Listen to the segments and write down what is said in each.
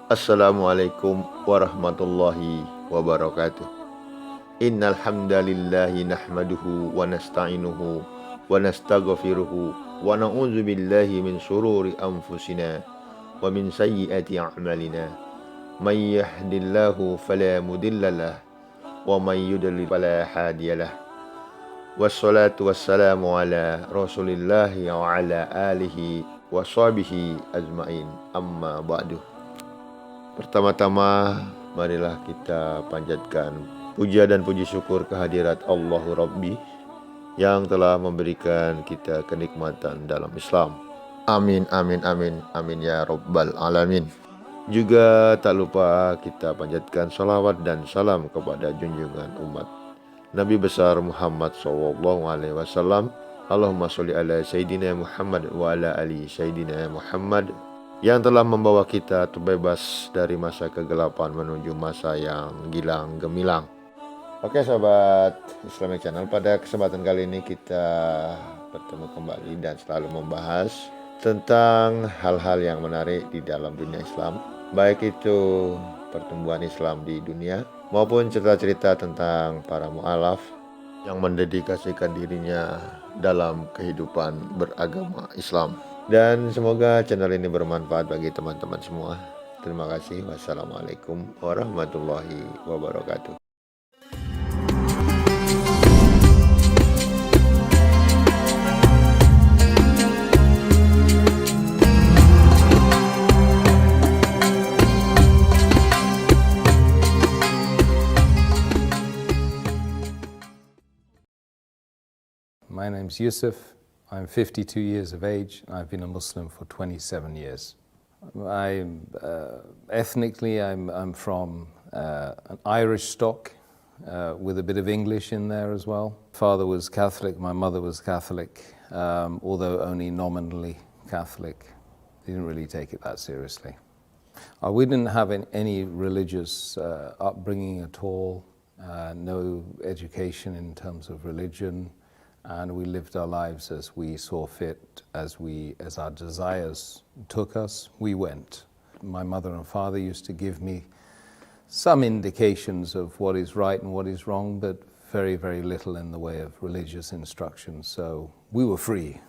Assalamualaikum warahmatullahi wabarakatuh. Innal hamdalillahi nahmaduhu wa nasta'inuhu wa nastaghfiruhu wa na'udzu billahi min shururi anfusina wa min sayyiati a'malina. May yahdihillahu fala mudhillalah wa may yudlil fala hadiyalah. Wassalatu wassalamu ala Rasulillahi wa ala alihi wa sahbihi ajmain. Amma ba'du. Pertama-tama, marilah kita panjatkan puja dan puji syukur kehadirat Allahu Rabbi yang telah memberikan kita kenikmatan dalam Islam. Amin, amin, amin, amin ya Rabbal Alamin. Juga tak lupa kita panjatkan salawat dan salam kepada junjungan umat Nabi besar Muhammad Shallallahu'alaihi Wasallam. Allahumma sholli ala Sayyidina Muhammad wa ala ali Sayyidina Muhammad, yang telah membawa kita terbebas dari masa kegelapan menuju masa yang gilang gemilang. Oke sahabat Islamic Channel, pada kesempatan kali ini kita bertemu kembali dan selalu membahas tentang hal-hal yang menarik di dalam dunia Islam, baik itu pertumbuhan Islam di dunia maupun cerita-cerita tentang para mualaf yang mendedikasikan dirinya dalam kehidupan beragama Islam. Dan semoga channel ini bermanfaat bagi teman-teman semua. Terima kasih. Wassalamualaikum warahmatullahi wabarakatuh. My name's Yusuf. I'm 52 years of age, and I've been a Muslim for 27 years. Ethnically, I'm from an Irish stock with a bit of English in there as well. Father was Catholic, my mother was Catholic, although only nominally Catholic. They didn't really take it that seriously. We didn't have any religious upbringing at all, no education in terms of religion. And we lived our lives as we saw fit, as our desires took us, we went. My mother and father used to give me some indications of what is right and what is wrong, but very, very little in the way of religious instruction, so we were free.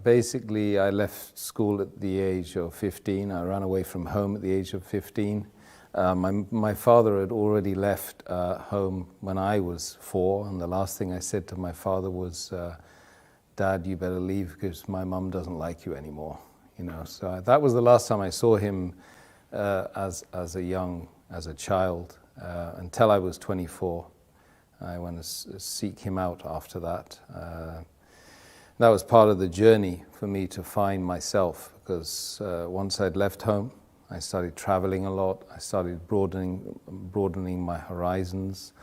Basically, I left school at the age of 15. I ran away from home at the age of 15. My father had already left home when I was 4, and the last thing I said to my father was, "Dad, you better leave because my mum doesn't like you anymore." So that was the last time I saw him as a child until I was 24. I went to seek him out after that. That was part of the journey for me to find myself, because once I'd left home, I started traveling a lot. I started broadening my horizons,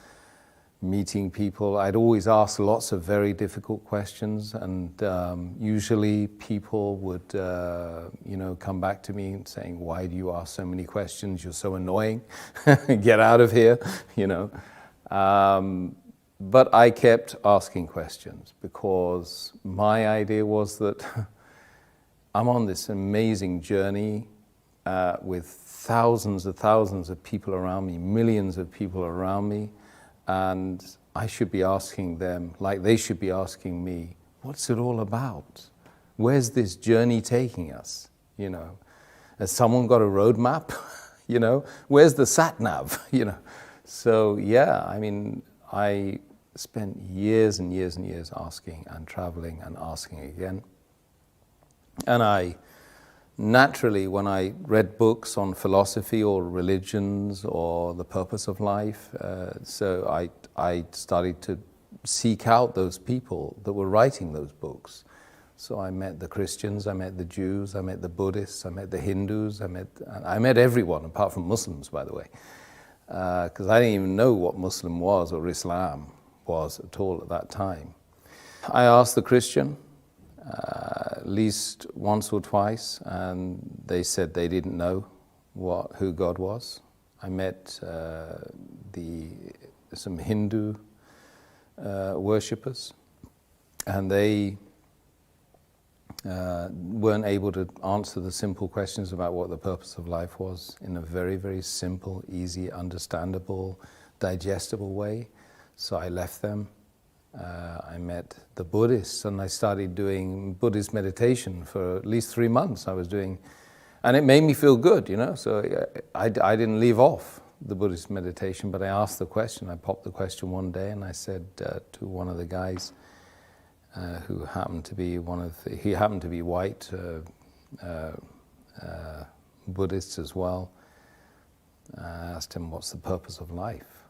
meeting people. I'd always ask lots of very difficult questions, and usually people would, come back to me saying, "Why do you ask so many questions? You're so annoying. Get out of here," But I kept asking questions because my idea was that I'm on this amazing journey with thousands of people around me, millions of people around me, and I should be asking them, like they should be asking me, what's it all about? Where's this journey taking us? Has someone got a roadmap? Where's the sat nav? So yeah, I spent years and years and years asking and traveling and asking again. And naturally, when I read books on philosophy or religions or the purpose of life, so I started to seek out those people that were writing those books. So I met the Christians, I met the Jews, I met the Buddhists, I met the Hindus, I met everyone apart from Muslims, by the way, because I didn't even know what Muslim was or Islam was at all at that time. I asked the Christian at least once or twice, and they said they didn't know who God was. I met some Hindu worshippers, and they weren't able to answer the simple questions about what the purpose of life was in a very, very simple, easy, understandable, digestible way. So I left them. I met the Buddhists and I started doing Buddhist meditation for at least 3 months. I was doing, and it made me feel good, you know. So I didn't leave off the Buddhist meditation, but I asked the question. I popped the question one day and I said to one of the guys, who happened to be he happened to be white, Buddhist as well. I asked him, what's the purpose of life?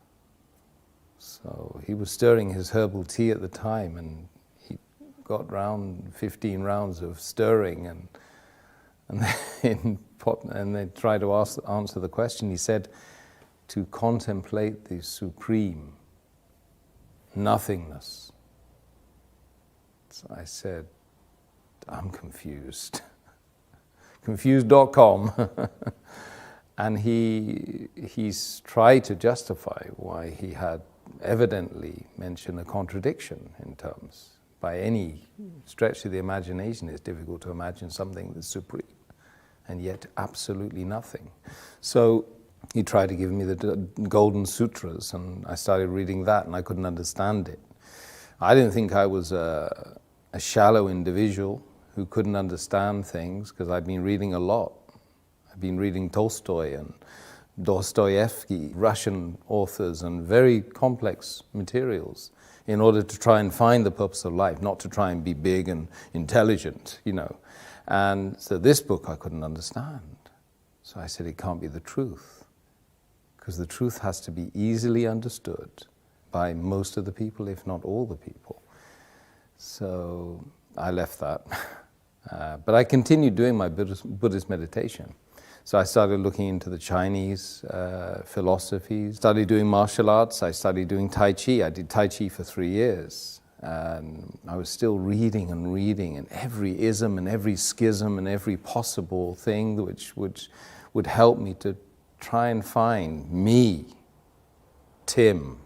So he was stirring his herbal tea at the time, and he got round 15 rounds of stirring, and they tried to answer the question. He said, to contemplate the supreme nothingness. So I said, I'm confused. Confused.com. And he's tried to justify why he had evidently mentioned a contradiction in terms. By any stretch of the imagination, it's difficult to imagine something that's supreme and yet absolutely nothing. So he tried to give me the Golden Sutras, and I started reading that, and I couldn't understand it. I didn't think I was a shallow individual who couldn't understand things, because I'd been reading a lot. I've been reading Tolstoy and Dostoevsky, Russian authors, and very complex materials in order to try and find the purpose of life, not to try and be big and intelligent, you know. And so this book I couldn't understand. So I said, it can't be the truth, because the truth has to be easily understood by most of the people, if not all the people. So I left that. But I continued doing my Buddhist meditation. So I started looking into the Chinese philosophies, started doing martial arts, I started doing Tai Chi. I did Tai Chi for 3 years. And I was still reading, and every ism and every schism and every possible thing which would help me to try and find me, Tim.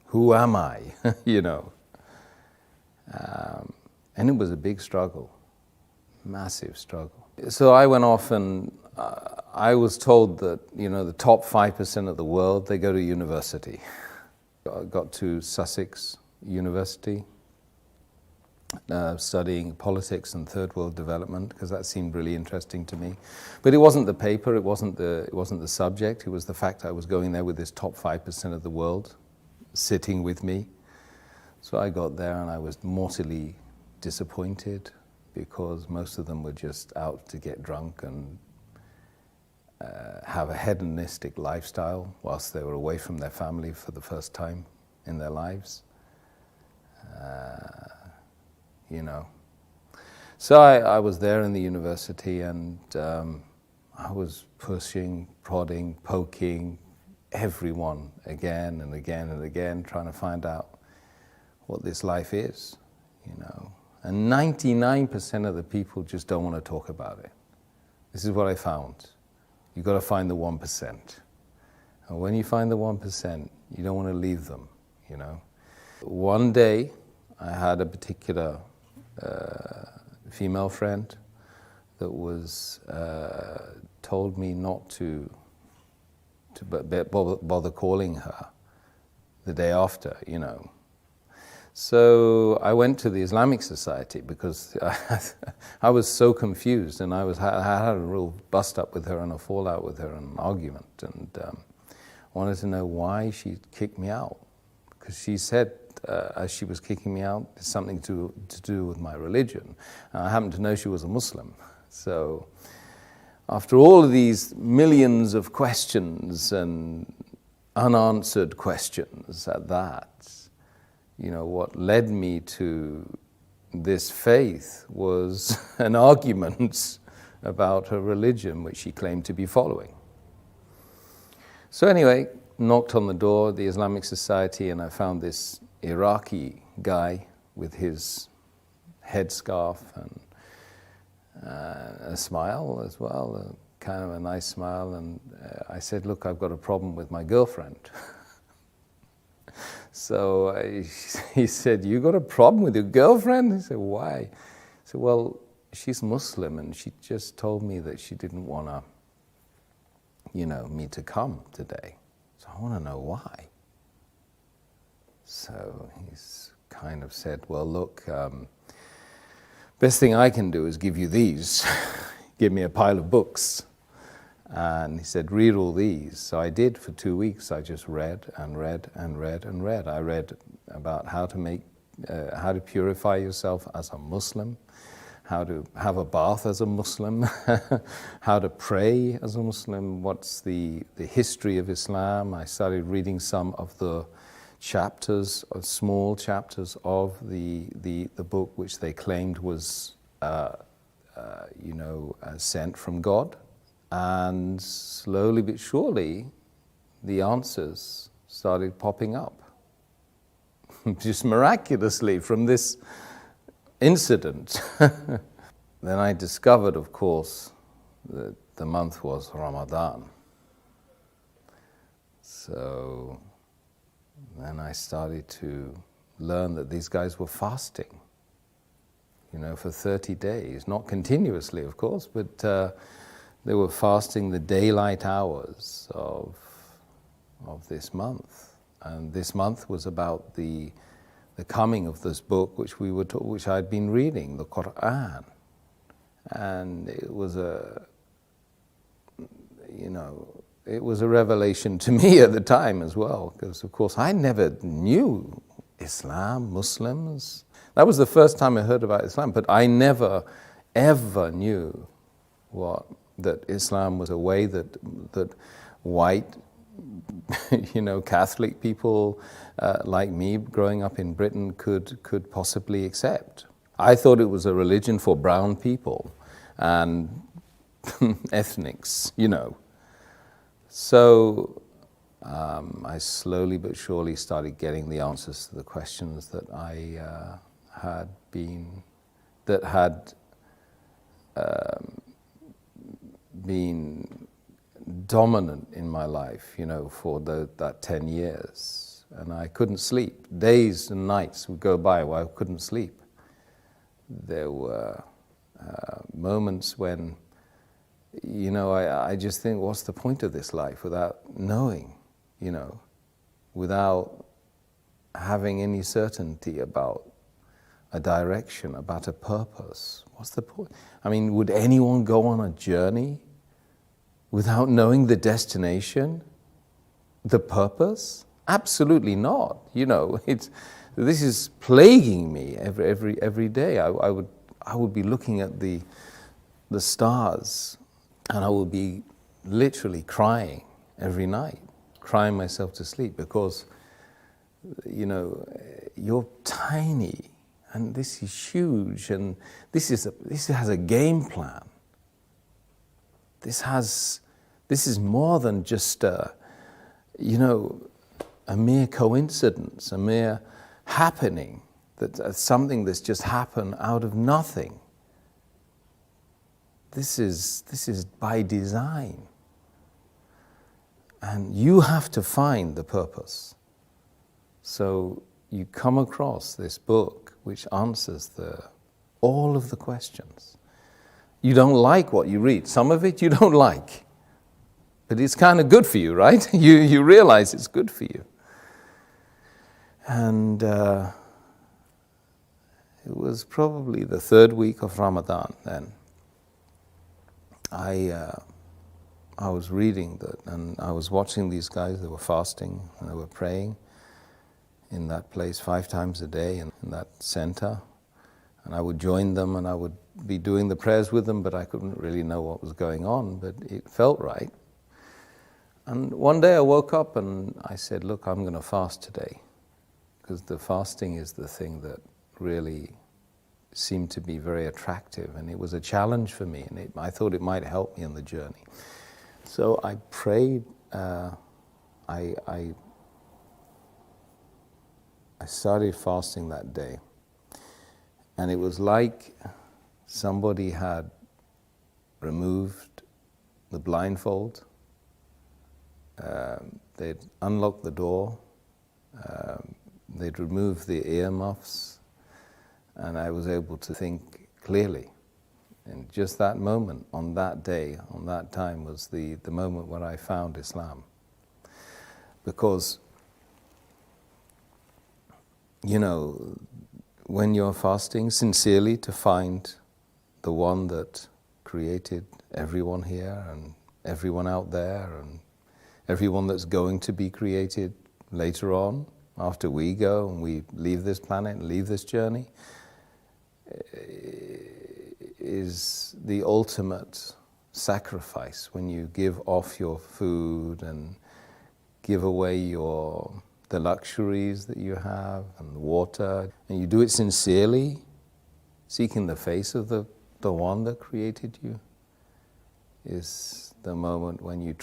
Who am I? You know. And it was a big struggle, massive struggle. So I went off, and I was told that, you know, the top 5% of the world, they go to university. I got to Sussex University, studying politics and third world development, because that seemed really interesting to me. But it wasn't the paper, it wasn't the subject, it was the fact I was going there with this top 5% of the world sitting with me. So I got there and I was mortally disappointed, because most of them were just out to get drunk and have a hedonistic lifestyle whilst they were away from their family for the first time in their lives. You know. So I was there in the university, and I was pushing, prodding, poking everyone again and again and again, trying to find out what this life is, you know. And 99% of the people just don't want to talk about it. This is what I found. You've got to find the 1%. And when you find the 1%, you don't want to leave them, you know. One day, I had a particular female friend that was told me not to bother calling her the day after, you know. So I went to the Islamic Society, because I was so confused, and I had a real bust up with her and a fallout with her and an argument, and wanted to know why she kicked me out. Because she said, as she was kicking me out, it's something to do with my religion. And I happened to know she was a Muslim. So after all of these millions of questions and unanswered questions at that, you know, what led me to this faith was an argument about her religion, which she claimed to be following. So anyway, knocked on the door of the Islamic Society, and I found this Iraqi guy with his headscarf and a smile as well, kind of a nice smile, and I said, look, I've got a problem with my girlfriend. So he said, you got a problem with your girlfriend? He said, why? I said, well, she's Muslim and she just told me that she didn't want to, me to come today. So I want to know why. So he's kind of said, well, look, best thing I can do is give you these. Give me a pile of books. And he said, read all these. So I did for 2 weeks. I just read and read and read and read. I read about how to purify yourself as a Muslim, how to have a bath as a Muslim, how to pray as a Muslim, what's the history of Islam. I started reading some of the chapters, small chapters of the book, which they claimed was, sent from God. And slowly but surely, the answers started popping up. Just miraculously from this incident. Then I discovered, of course, that the month was Ramadan. So then I started to learn that these guys were fasting, for 30 days. Not continuously, of course, but they were fasting the daylight hours of this month. And this month was about the coming of this book, which I'd been reading, the Quran. And it was a revelation to me at the time as well, because of course I never knew Islam, Muslims. That was the first time I heard about Islam, but I never ever knew that Islam was a way that white, Catholic people like me growing up in Britain could possibly accept. I thought it was a religion for brown people and ethnics, So I slowly but surely started getting the answers to the questions that I had been dominant in my life, for that 10 years. And I couldn't sleep. Days and nights would go by where I couldn't sleep. There were moments when, I just think, what's the point of this life without knowing, without having any certainty about a direction, about a purpose? What's the point? I mean, would anyone go on a journey without knowing the destination, the purpose? Absolutely not. This is plaguing me every day. I would be looking at the stars, and I would be literally crying every night, crying myself to sleep, because you're tiny, and this is huge, and this has a game plan. This is more than just a mere coincidence, a mere happening, something that's just happened out of nothing. This is by design. And you have to find the purpose. So you come across this book which answers all of the questions. You don't like what you read. Some of it you don't like. But it's kind of good for you, right? You realize it's good for you. And it was probably the 3rd week of Ramadan then. I was reading that, and I was watching these guys. They were fasting and they were praying in that place 5 times a day in that center. And I would join them and I would be doing the prayers with them, but I couldn't really know what was going on, but it felt right. And one day I woke up and I said, look, I'm going to fast today, because the fasting is the thing that really seemed to be very attractive, and it was a challenge for me, and I thought it might help me on the journey. So I prayed, I started fasting that day, and it was like somebody had removed the blindfold, they'd unlocked the door, they'd removed the earmuffs, and I was able to think clearly. And just that moment, on that day, on that time, was the moment when I found Islam. Because, you know, when you're fasting sincerely to find the one that created everyone here and everyone out there and everyone that's going to be created later on, after we go and we leave this planet and leave this journey, is the ultimate sacrifice when you give off your food and give away the luxuries that you have and the water, and you do it sincerely, seeking the face of the one that created you, is the moment when you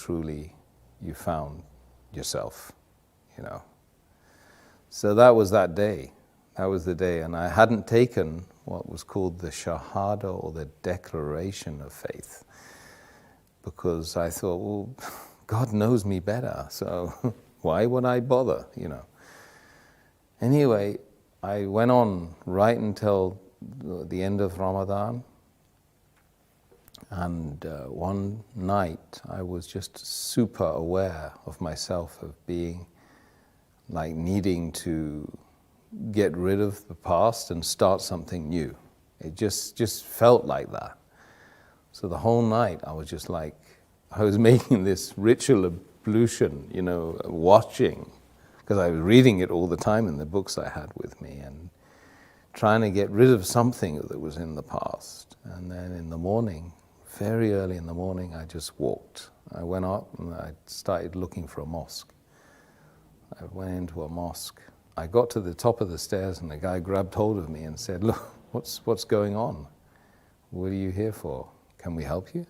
found yourself, you know. So that was that day. That was the day, and I hadn't taken what was called the Shahada, or the declaration of faith, because I thought, well, God knows me better, so why would I bother, you know? Anyway, I went on right until the end of Ramadan, and one night I was just super aware of myself, of being like needing to get rid of the past and start something new. It just felt like that. So the whole night I was just like, I was making this ritual ablution, you know, watching, because I was reading it all the time in the books I had with me, and trying to get rid of something that was in the past. And then in the morning, very early in the morning, I just walked. I went up and I started looking for a mosque. I went into a mosque. I got to the top of the stairs and the guy grabbed hold of me and said, look, what's going on? What are you here for? Can we help you?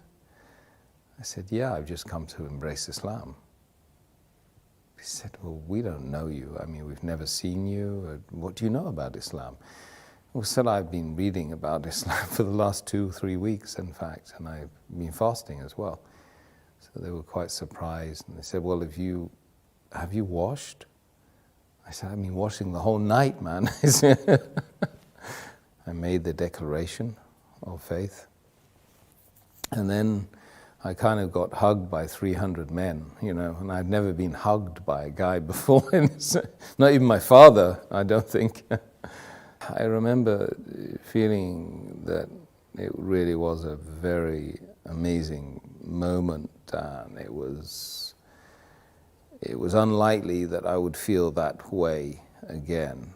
I said, yeah, I've just come to embrace Islam. He said, well, we don't know you. I mean, we've never seen you. What do you know about Islam? Well, said, I've been reading about Islam for the last 2 or 3 weeks, in fact, and I've been fasting as well. So they were quite surprised, and they said, well, have you washed? I said, I've been washing the whole night, man. I made the declaration of faith. And then I kind of got hugged by 300 men, you know, and I'd never been hugged by a guy before. Not even my father, I don't think. I remember feeling that it really was a very amazing moment, and it was unlikely that I would feel that way again.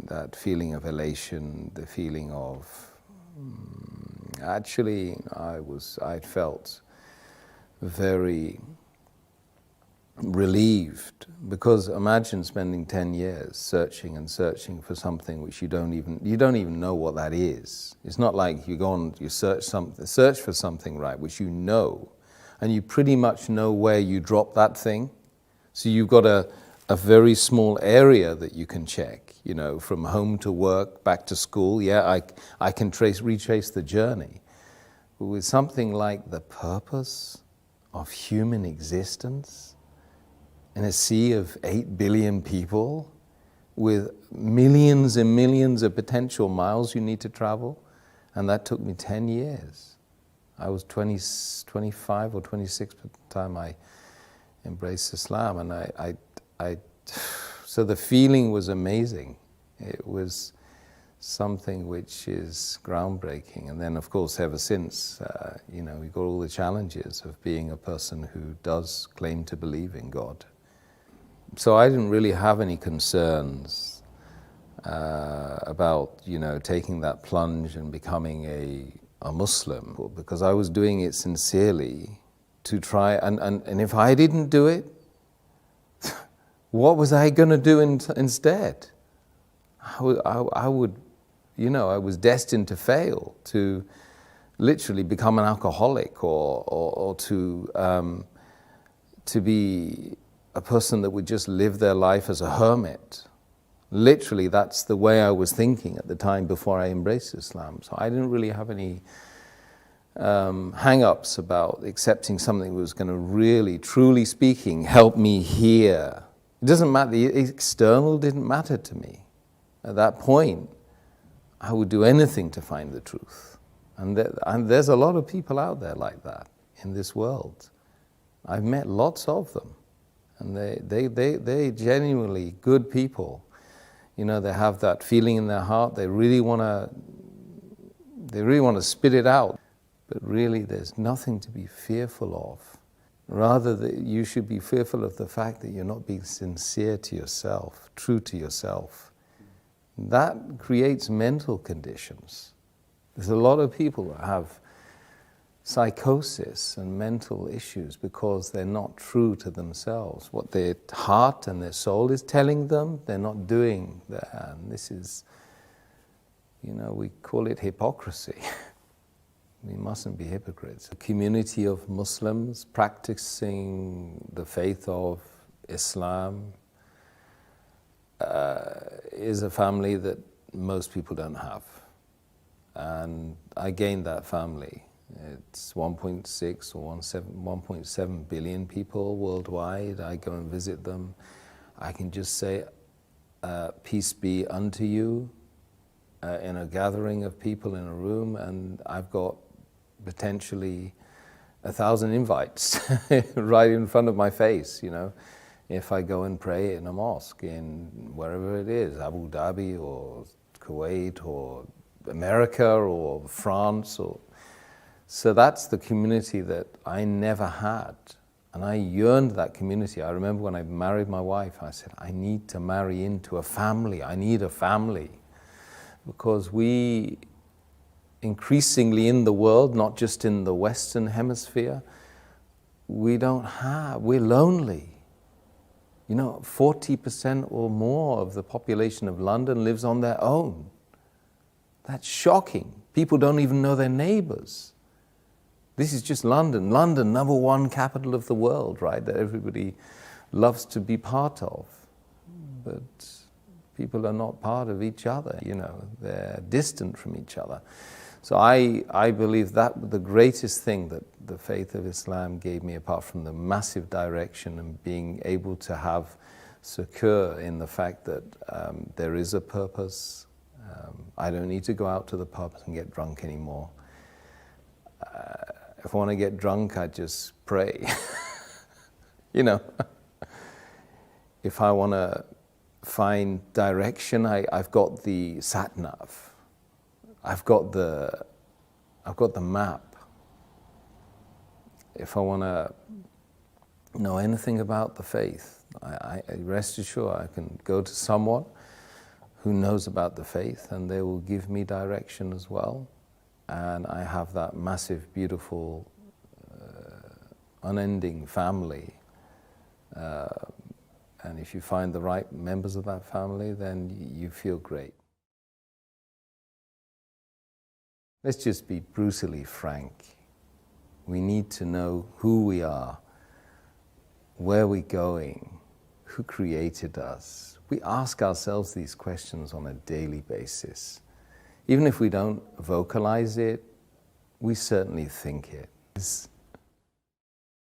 That feeling of elation, the feeling of actually I felt very relieved, because imagine spending 10 years searching and searching for something which you don't even know what that is. It's not like you go on, you search for something, right, which you know, and you pretty much know where you drop that thing. So you've got a very small area that you can check, you know, from home to work, back to school. Yeah, I can retrace the journey. But with something like the purpose of human existence in a sea of 8 billion people, with millions and millions of potential miles you need to travel, and that took me 10 years. I was 25 or 26 by the time I embraced Islam, and so the feeling was amazing. It was something which is groundbreaking. And then, of course, ever since, you know, we got all the challenges of being a person who does claim to believe in God. So I didn't really have any concerns about, you know, taking that plunge and becoming a Muslim, because I was doing it sincerely to try, and if I didn't do it, what was I going to do instead? I would, you know, I was destined to fail, to literally become an alcoholic, or to be a person that would just live their life as a hermit. Literally, that's the way I was thinking at the time before I embraced Islam. So I didn't really have any hang-ups about accepting something that was going to really, truly speaking, help me here. It doesn't matter, the external didn't matter to me. At that point, I would do anything to find the truth. And there's a lot of people out there like that in this world. I've met lots of them. And they genuinely good people. You know, they have that feeling in their heart. They really want to spit it out. But really, there's nothing to be fearful of. Rather, that you should be fearful of the fact that you're not being sincere to yourself, true to yourself. That creates mental conditions. There's a lot of people that have psychosis and mental issues because they're not true to themselves. What their heart and their soul is telling them, they're not doing that. And this is, you know, we call it hypocrisy. We mustn't be hypocrites. A community of Muslims practicing the faith of Islam is a family that most people don't have. And I gained that family. It's 1.6 or 1.7 billion people worldwide. I go and visit them. I can just say, peace be unto you, in a gathering of people in a room, and I've got potentially 1,000 invites right in front of my face, you know. If I go and pray in a mosque in wherever it is, Abu Dhabi or Kuwait or America or France, or so that's the community that I never had, and I yearned that community. I remember when I married my wife, I said, I need to marry into a family. I need a family, because we increasingly in the world, not just in the Western Hemisphere, we're lonely. You know, 40% or more of the population of London lives on their own. That's shocking. People don't even know their neighbors. This is just London. London, #1 capital of the world, right? That everybody loves to be part of. But people are not part of each other, you know. They're distant from each other. So I believe that the greatest thing that the faith of Islam gave me, apart from the massive direction and being able to have secure in the fact that there is a purpose. I don't need to go out to the pub and get drunk anymore. If I want to get drunk, I just pray. You know. If I want to find direction, I've got the sat-nav. I've got the map. If I want to know anything about the faith, I rest assured I can go to someone who knows about the faith, and they will give me direction as well. And I have that massive, beautiful, unending family. And if you find the right members of that family, then you feel great. Let's just be brutally frank. We need to know who we are, where we're going, who created us. We ask ourselves these questions on a daily basis. Even if we don't vocalize it, we certainly think it.